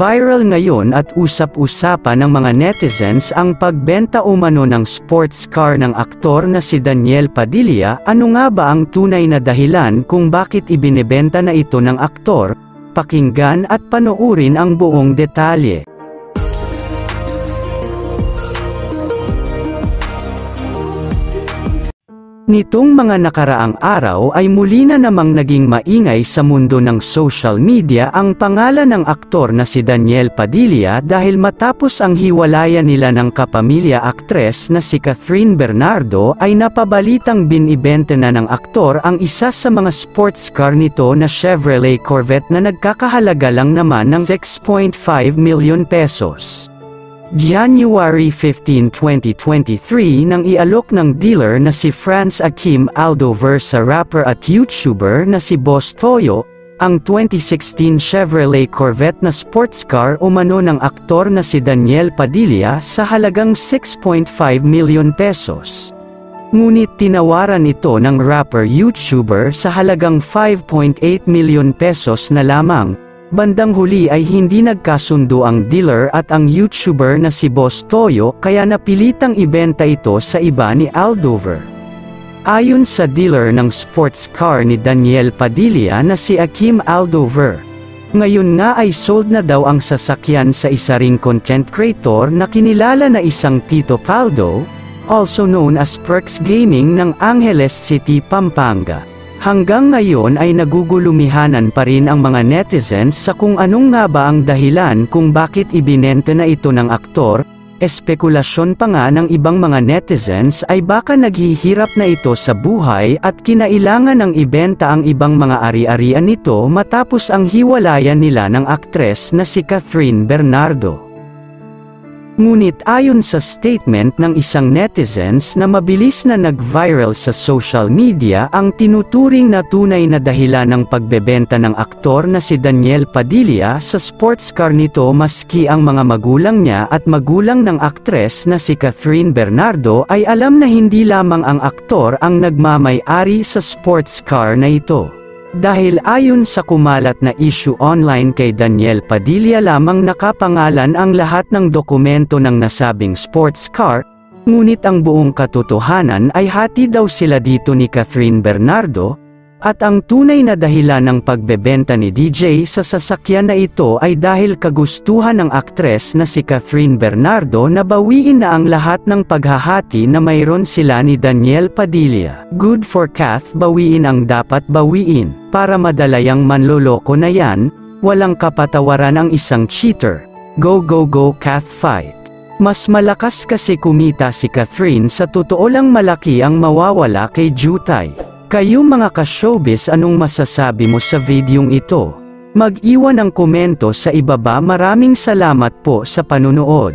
Viral ngayon at usap-usapan ng mga netizens ang pagbenta umano ng sports car ng aktor na si Daniel Padilla. Ano nga ba ang tunay na dahilan kung bakit ibinebenta na ito ng aktor? Pakinggan at panoorin ang buong detalye. Nitong mga nakaraang araw ay muli na namang naging maingay sa mundo ng social media ang pangalan ng aktor na si Daniel Padilla dahil matapos ang hiwalayan nila ng kapamilya aktres na si Catherine Bernardo ay napabalitang binibenta na ng aktor ang isa sa mga sports car nito na Chevrolet Corvette na nagkakahalaga lang naman ng 6.5 million pesos. January 15, 2023 nang ialok ng dealer na si Franz Akim Aldover sa rapper at YouTuber na si Boss Toyo, ang 2016 Chevrolet Corvette na sports car umano ng aktor na si Daniel Padilla sa halagang 6.5 million pesos. Ngunit tinawaran ito ng rapper-YouTuber sa halagang 5.8 million pesos na lamang. Bandang huli ay hindi nagkasundo ang dealer at ang YouTuber na si Boss Toyo kaya napilitang ibenta ito sa iba ni Aldover. Ayon sa dealer ng sports car ni Daniel Padilla na si Akim Aldover, ngayon nga ay sold na daw ang sasakyan sa isa ring content creator na kinilala na isang Tito Paldo, also known as Perks Gaming ng Angeles City, Pampanga. Hanggang ngayon ay nagugulumihanan pa rin ang mga netizens sa kung anong nga ba ang dahilan kung bakit ibinenta na ito ng aktor. Espekulasyon pa nga ng ibang mga netizens ay baka naghihirap na ito sa buhay at kinailangan ng ibenta ang ibang mga ari-arian nito matapos ang hiwalayan nila ng aktres na si Catherine Bernardo. Ngunit ayon sa statement ng isang netizens na mabilis na nag-viral sa social media, ang tinuturing na tunay na dahilan ng pagbebenta ng aktor na si Daniel Padilla sa sports car nito maski ang mga magulang niya at magulang ng aktres na si Catherine Bernardo ay alam na hindi lamang ang aktor ang nagmamay-ari sa sports car na ito. Dahil ayon sa kumalat na issue online kay Daniel Padilla lamang nakapangalan ang lahat ng dokumento ng nasabing sports car, ngunit ang buong katotohanan ay hati daw sila dito ni Catherine Bernardo, at ang tunay na dahilan ng pagbebenta ni DJ sa sasakyan na ito ay dahil kagustuhan ng aktres na si Catherine Bernardo na bawiin na ang lahat ng paghahati na mayroon sila ni Daniel Padilla. Good for Cath, bawiin ang dapat bawiin. Para madalayang manloloko na yan, walang kapatawaran ang isang cheater. Go go go Cath, fight! Mas malakas kasi kumita si Catherine, sa totoo lang malaki ang mawawala kay Jutay. Kayo mga ka-showbiz, anong masasabi mo sa videong ito? Mag-iwan ng komento sa ibaba. Maraming salamat po sa panunood.